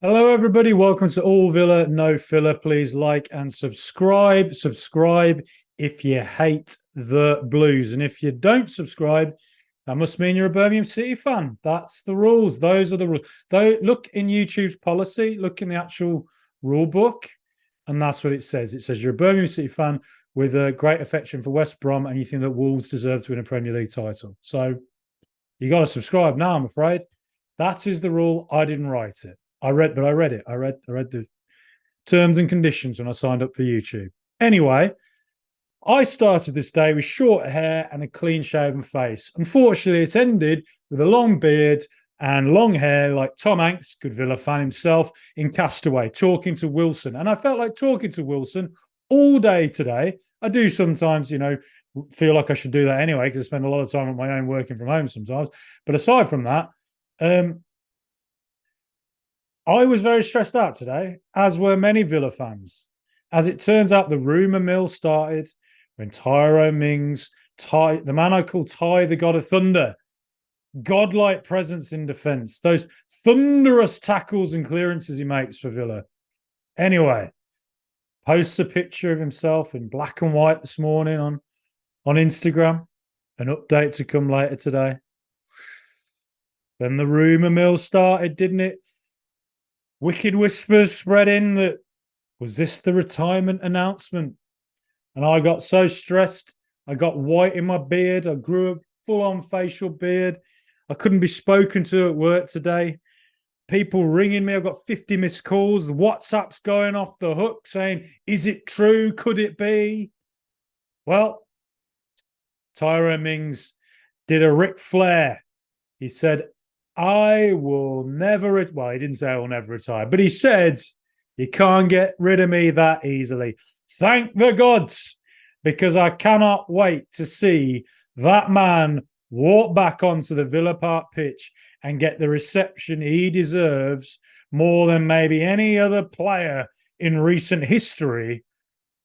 Hello, everybody. Welcome to All Villa, No Filler. Please like and subscribe. Subscribe if you hate the Blues. And if you don't subscribe, that must mean you're a Birmingham City fan. That's the rules. Those are the rules. Though, look in YouTube's policy, look in the actual rule book, and that's what it says. It says you're a Birmingham City fan with a great affection for West Brom, and you think that Wolves deserve to win a Premier League title. So you got to subscribe now, I'm afraid. That is the rule. I didn't write it. I read it. I read the terms and conditions when I signed up for YouTube. Anyway, I started this day with short hair and a clean shaven face. Unfortunately, it's ended with a long beard and long hair like Tom Hanks, good Villa fan himself, in Castaway, talking to Wilson. And I felt like talking to Wilson all day today. I do sometimes, feel like I should do that anyway, because I spend a lot of time on my own working from home sometimes. But aside from that, I was very stressed out today, as were many Villa fans. As it turns out, the rumour mill started when Tyrone Mings, the man I call Ty, the God of Thunder, godlike presence in defence, those thunderous tackles and clearances he makes for Villa. Anyway, posts a picture of himself in black and white this morning on Instagram. An update to come later today. Then the rumour mill started, didn't it? Wicked whispers spreading that was this the retirement announcement? And I got so stressed. I got white in my beard. I grew a full-on facial beard. I couldn't be spoken to at work today. People ringing me. I've got 50 missed calls. WhatsApp's going off the hook saying, is it true? Could it be? Well, Tyrone Mings did a Ric Flair. He said, I will never, well, he didn't say I will never retire, but he said, you can't get rid of me that easily. Thank the gods, because I cannot wait to see that man walk back onto the Villa Park pitch and get the reception he deserves more than maybe any other player in recent history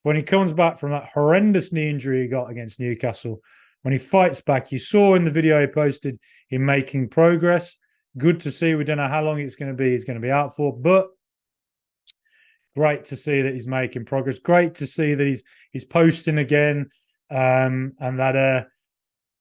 when he comes back from that horrendous knee injury he got against Newcastle. When he fights back, you saw in the video he posted him making progress. Good to see. We don't know how long it's going to be. He's going to be out for, but great to see that he's making progress. Great to see that he's posting again, and that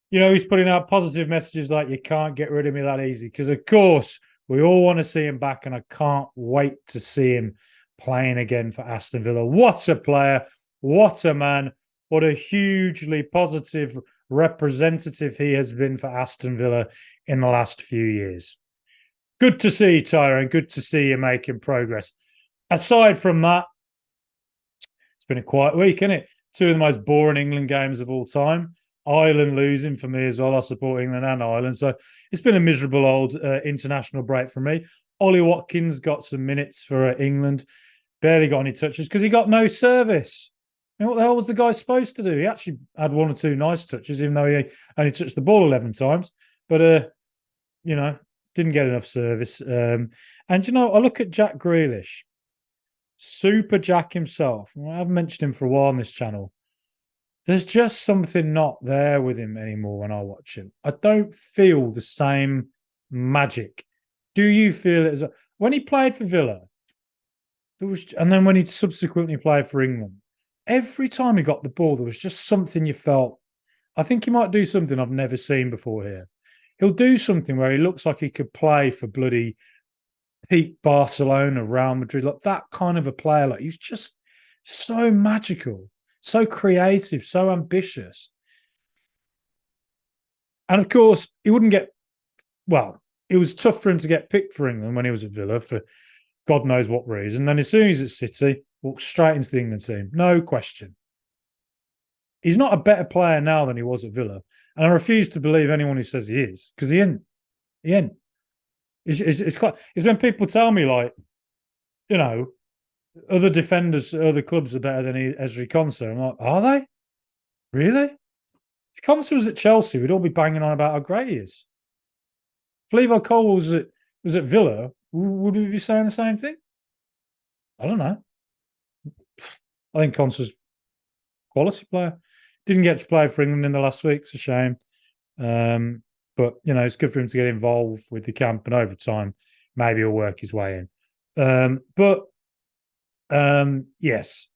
he's putting out positive messages like you can't get rid of me that easy. Because of course we all want to see him back, and I can't wait to see him playing again for Aston Villa. What a player! What a man! What a hugely positive representative he has been for Aston Villa in the last few years. Good to see, Tyrone. Good to see you making progress. Aside from that, it's been a quiet week, isn't it? Two of the most boring England games of all time. Ireland losing for me as well. I support England and Ireland. So it's been a miserable old international break for me. Ollie Watkins got some minutes for England. Barely got any touches because he got no service. What the hell was the guy supposed to do? He actually had one or two nice touches, even though he only touched the ball 11 times. But, didn't get enough service. And, I look at Jack Grealish, Super Jack himself. I haven't mentioned him for a while on this channel. There's just something not there with him anymore when I watch him. I don't feel the same magic. Do you feel it? When he played for Villa, and then when he subsequently played for England, every time he got the ball, there was just something you felt. I think he might do something I've never seen before here. He'll do something where he looks like he could play for bloody peak Barcelona, Real Madrid, like that kind of a player. Like he's just so magical, so creative, so ambitious. And of course, he wouldn't get, well, it was tough for him to get picked for England when he was at Villa for God knows what reason. Then as soon as he's at City, walked straight into the England team. No question. He's not a better player now than he was at Villa. And I refuse to believe anyone who says he is, because he ain't. He ain't. It's when people tell me, like, other defenders, other clubs are better than Ezri Konsa. I'm like, are they? Really? If Konsa was at Chelsea, we'd all be banging on about how great he is. If Levi Cole was at Villa, would we be saying the same thing? I don't know. I think Konsa's quality player. Didn't get to play for England in the last week. It's a shame. But, it's good for him to get involved with the camp, and over time, maybe he'll work his way in. But yes,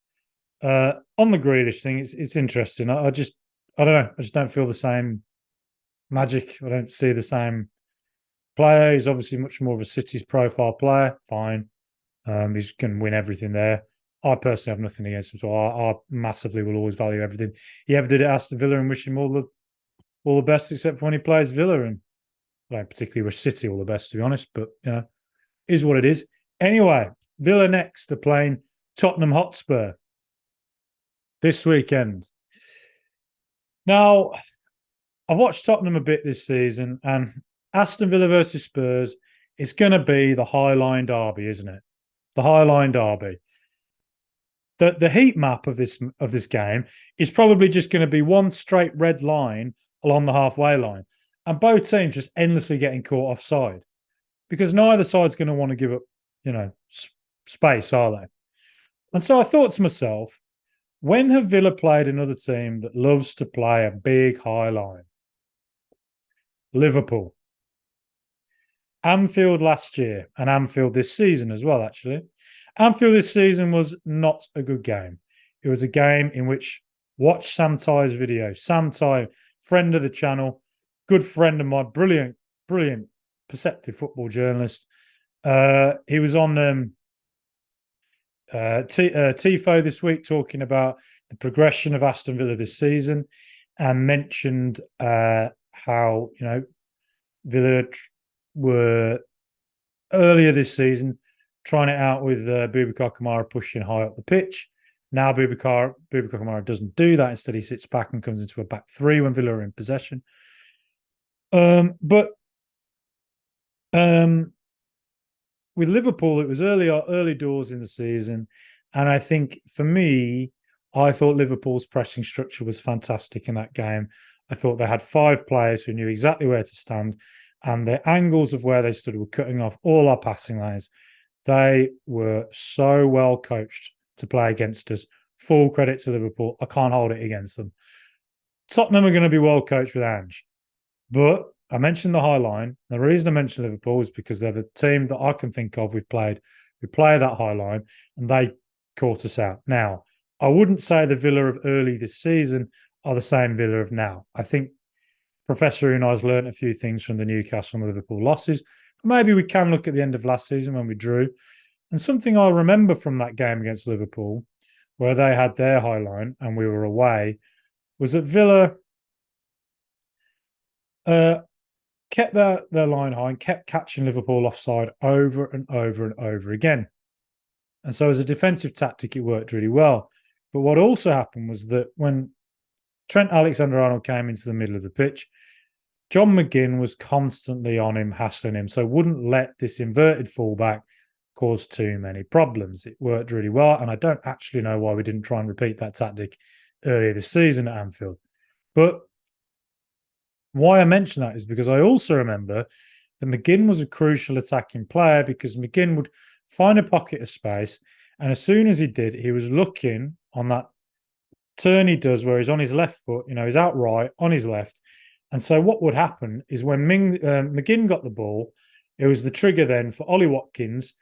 on the Grealish thing, it's interesting. I don't know. I just don't feel the same magic. I don't see the same player. He's obviously much more of a City's profile player. Fine. He's going to win everything there. I personally have nothing against him, so I massively will always value everything he ever did at Aston Villa and wish him all the best, except for when he plays Villa, and I don't particularly wish City all the best, to be honest. But is what it is. Anyway, Villa next are playing Tottenham Hotspur this weekend. Now, I've watched Tottenham a bit this season, and Aston Villa versus Spurs, it's going to be the High Line derby, isn't it? The High Line derby. The heat map of this game is probably just going to be one straight red line along the halfway line, and both teams just endlessly getting caught offside because neither side's going to want to give up, space, are they? And so I thought to myself, when have Villa played another team that loves to play a big high line? Liverpool. Anfield last year and Anfield this season as well, actually. Anfield this season was not a good game. It was a game in which, watch Sam Ty's video. Sam Ty, friend of the channel, good friend of mine, brilliant, perceptive football journalist. He was on TIFO this week talking about the progression of Aston Villa this season and mentioned how, Villa were earlier this season trying it out with Boubacar Kamara pushing high up the pitch. Now Boubacar Kamara doesn't do that. Instead, he sits back and comes into a back three when Villa are in possession. But with Liverpool, it was early doors in the season. And I think for me, I thought Liverpool's pressing structure was fantastic in that game. I thought they had 5 players who knew exactly where to stand, and the angles of where they stood were cutting off all our passing lanes. They were so well coached to play against us. Full credit to Liverpool. I can't hold it against them. Tottenham are going to be well coached with Ange. But I mentioned the high line. The reason I mentioned Liverpool is because they're the team that I can think of we play that high line, and they caught us out. Now, I wouldn't say the Villa of early this season are the same Villa of now. I think Professor Unai's learned a few things from the Newcastle and Liverpool losses. Maybe we can look at the end of last season when we drew. And something I remember from that game against Liverpool, where they had their high line and we were away, was that Villa kept their line high and kept catching Liverpool offside over and over and over again. And so as a defensive tactic, it worked really well. But what also happened was that when Trent Alexander-Arnold came into the middle of the pitch, John McGinn was constantly on him, hassling him, so wouldn't let this inverted fullback cause too many problems. It worked really well, and I don't actually know why we didn't try and repeat that tactic earlier this season at Anfield. But why I mention that is because I also remember that McGinn was a crucial attacking player because McGinn would find a pocket of space, and as soon as he did, he was looking on that turn he does where he's on his left foot, he's out right, on his left. And so what would happen is when McGinn got the ball, it was the trigger then for Ollie Watkins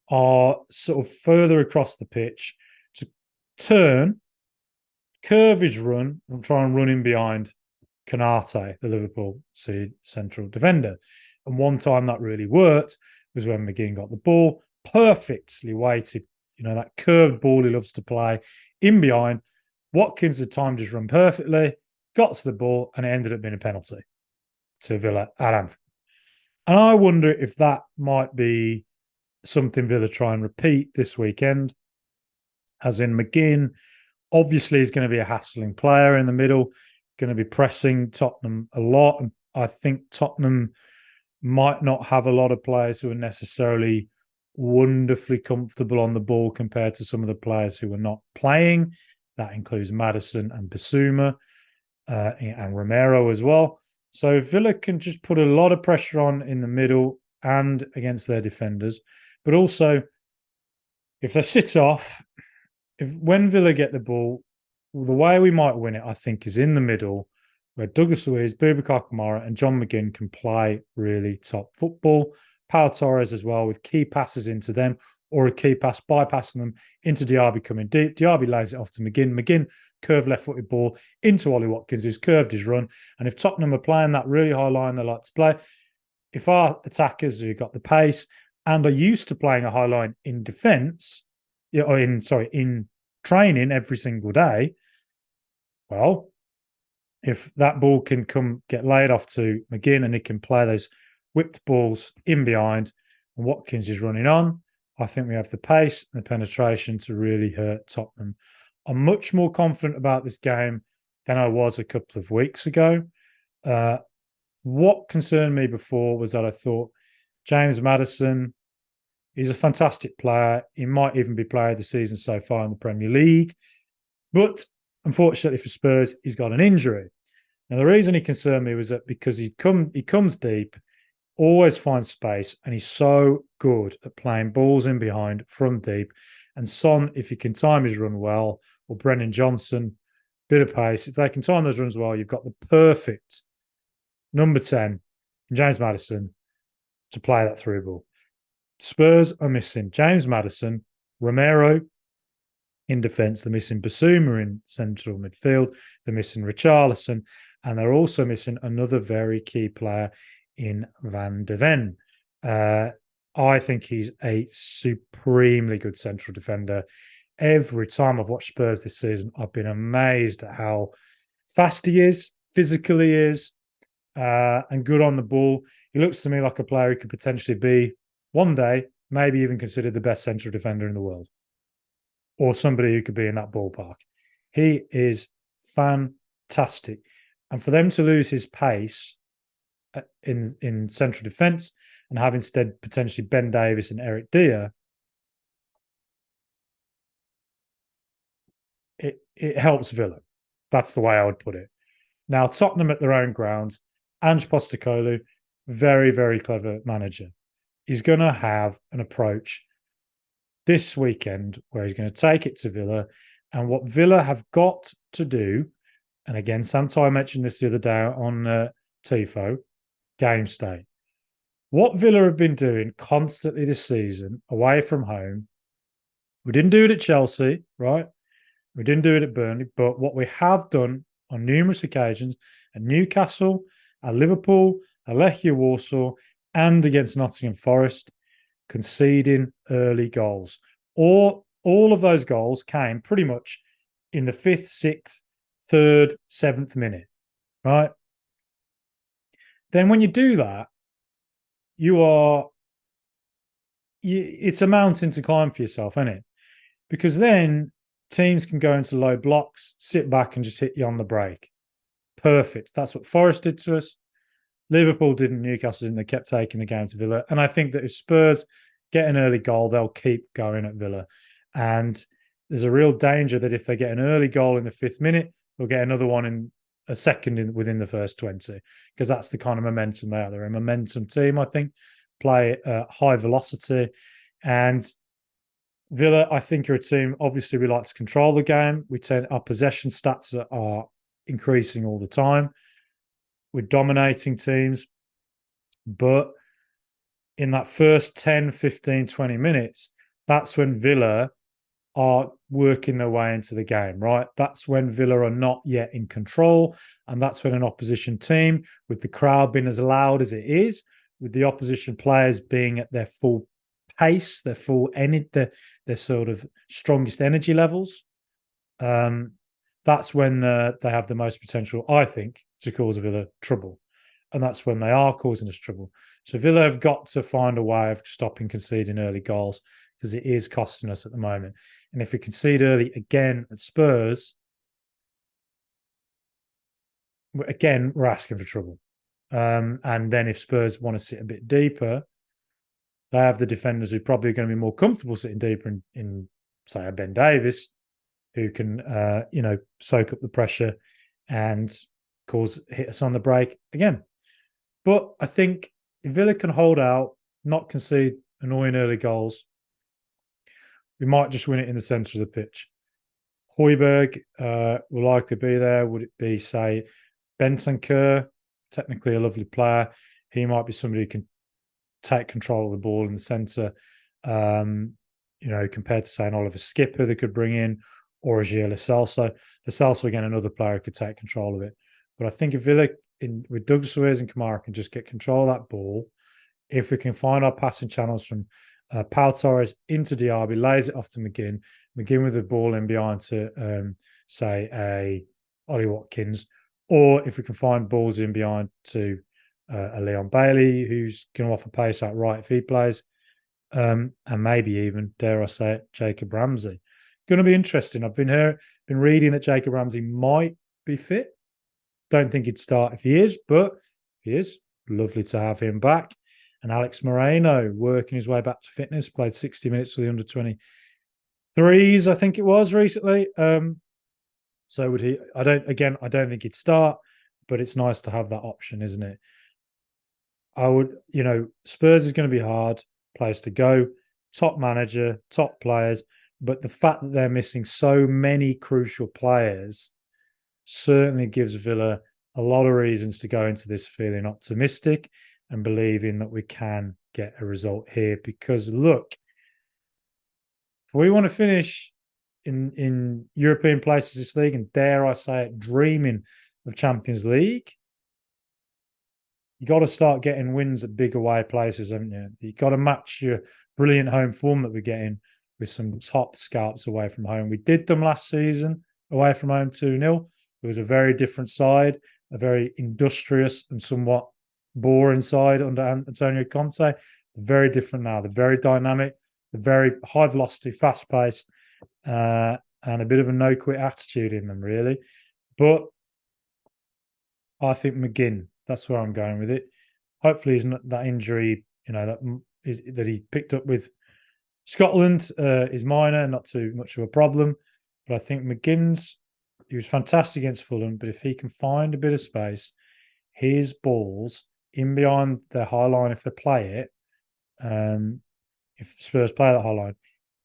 sort of further across the pitch to turn, curve his run, and try and run in behind Konate, the Liverpool central defender. And one time that really worked was when McGinn got the ball, perfectly weighted, that curved ball he loves to play, in behind. Watkins had timed his run perfectly, got to the ball, and it ended up being a penalty to Villa at Anfield. And I wonder if that might be something Villa try and repeat this weekend, as in McGinn obviously is going to be a hassling player in the middle, going to be pressing Tottenham a lot. And I think Tottenham might not have a lot of players who are necessarily wonderfully comfortable on the ball compared to some of the players who are not playing. That includes Maddison and Bissouma and Romero as well. So Villa can just put a lot of pressure on in the middle and against their defenders. But also, if they sit off, when Villa get the ball, the way we might win it, I think, is in the middle, where Douglas Luiz, Boubacar Kamara and John McGinn can play really top football. Pau Torres as well, with key passes into them, or a key pass, bypassing them into Diaby coming deep. Diaby lays it off to McGinn. McGinn, curved left-footed ball into Ollie Watkins, who's curved his run. And if Tottenham are playing that really high line they like to play, if our attackers who've got the pace and are used to playing a high line in defence, in training every single day, well, if that ball can come get laid off to McGinn and he can play those whipped balls in behind and Watkins is running on, I think we have the pace and the penetration to really hurt Tottenham. I'm much more confident about this game than I was a couple of weeks ago. What concerned me before was that I thought James Maddison, he's a fantastic player. He might even be player of the season so far in the Premier League. But unfortunately for Spurs, he's got an injury. Now, the reason he concerned me was that because he comes deep, always finds space, and he's so good at playing balls in behind from deep. And Son, if he can time his run well, or Brennan Johnson, bit of pace, if they can time those runs well, you've got the perfect number 10, James Maddison, to play that through ball. Spurs are missing James Maddison, Romero in defence, they're missing Basuma in central midfield, they're missing Richarlison, and they're also missing another very key player in Van de Ven. I think he's a supremely good central defender. Every time I've watched Spurs this season, I've been amazed at how fast he is, physical he is, and good on the ball. He looks to me like a player who could potentially be, one day, maybe even considered the best central defender in the world, or somebody who could be in that ballpark. He is fantastic. And for them to lose his pace in central defence and have instead potentially Ben Davies and Eric Dier, it helps Villa. That's the way I would put it. Now, Tottenham at their own ground, Ange Postecoglou, very, very clever manager. He's going to have an approach this weekend where he's going to take it to Villa. And what Villa have got to do, and again, Sam Ty mentioned this the other day on TIFO, game state. What Villa have been doing constantly this season, away from home, we didn't do it at Chelsea, right? We didn't do it at Burnley, but what we have done on numerous occasions at Newcastle, at Liverpool, at Lechia Warsaw, and against Nottingham Forest, conceding early goals. All of those goals came pretty much in the 5th, 6th, 3rd, 7th minute, right? Then when you do that, it's a mountain to climb for yourself, isn't it? Because then teams can go into low blocks, sit back and just hit you on the break. Perfect. That's what Forest did to us. Liverpool didn't, Newcastle didn't. They kept taking the game to Villa. And I think that if Spurs get an early goal, they'll keep going at Villa. And there's a real danger that if they get an early goal in the 5th minute, they'll get another one in a second within the first 20, because that's the kind of momentum they are. They're a momentum team, I think, play at high velocity. And Villa, I think, are a team, obviously, we like to control the game. Our possession stats are increasing all the time. We're dominating teams. But in that first 10, 15, 20 minutes, that's when Villa are working their way into the game, right? That's when Villa are not yet in control. And that's when an opposition team, with the crowd being as loud as it is, with the opposition players being at their full pace, their full energy, their sort of strongest energy levels, that's when they have the most potential, I think, to cause Villa trouble. And that's when they are causing us trouble. So Villa have got to find a way of stopping conceding early goals, because it is costing us at the moment. And if we concede early again at Spurs, again, we're asking for trouble. And then if Spurs want to sit a bit deeper, they have the defenders who are probably going to be more comfortable sitting deeper in say, a Ben Davies, who can, soak up the pressure and hit us on the break again. But I think if Villa can hold out, not concede annoying early goals, we might just win it in the centre of the pitch. Højbjerg will likely be there. Would it be, say, Bentancur, technically a lovely player? He might be somebody who can take control of the ball in the centre. compared to, say, an Oliver Skipper they could bring in, or a Gio Lo Celso. Lo Celso, again, another player who could take control of it. But I think if Villa, with Doug Suarez and Kamara, can just get control of that ball, if we can find our passing channels from Pau Torres into Diaby, lays it off to McGinn with the ball in behind to, say, a Ollie Watkins, or if we can find balls in behind to a Leon Bailey, who's going to offer pace out right if he plays, and maybe even, dare I say it, Jacob Ramsey. Going to be interesting. I've been reading that Jacob Ramsey might be fit. Don't think he'd start if he is, but if he is, lovely to have him back. And Alex Moreno working his way back to fitness, played 60 minutes for the under-23s, I think it was, recently. So would he? I don't think he'd start, but it's nice to have that option, isn't it? Spurs is going to be hard place to go. Top manager, top players, but the fact that they're missing so many crucial players certainly gives Villa a lot of reasons to go into this feeling optimistic and believing that we can get a result here. Because look, if we want to finish in European places this league, and dare I say it, dreaming of Champions League, you got to start getting wins at big away places, haven't you? You got to match your brilliant home form that we're getting with some top scalps away from home. We did them last season away from home 2-0. It was a very different side, a very industrious and somewhat boring side under Antonio Conte. They're very different now. They're very dynamic. They're very high velocity, fast pace, and a bit of a no quit attitude in them, really. But I think McGinn, that's where I'm going with it. Hopefully, he's not that injury, that he picked up with Scotland is minor, not too much of a problem. But I think he was fantastic against Fulham. But if he can find a bit of space, his balls in behind their high line, if they play it, if Spurs play that high line,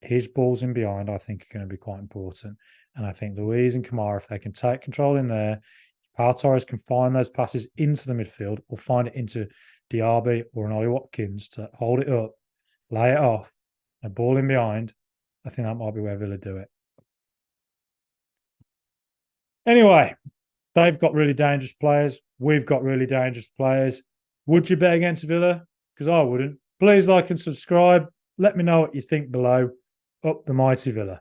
his balls in behind, I think, are going to be quite important. And I think Luiz and Kamara, if they can take control in there, if Pau Torres can find those passes into the midfield or find it into Diaby or an Ollie Watkins to hold it up, lay it off, a ball in behind, I think that might be where Villa do it. Anyway, they've got really dangerous players. We've got really dangerous players. Would you bet against Villa? Because I wouldn't. Please like and subscribe. Let me know what you think below. Up the mighty Villa.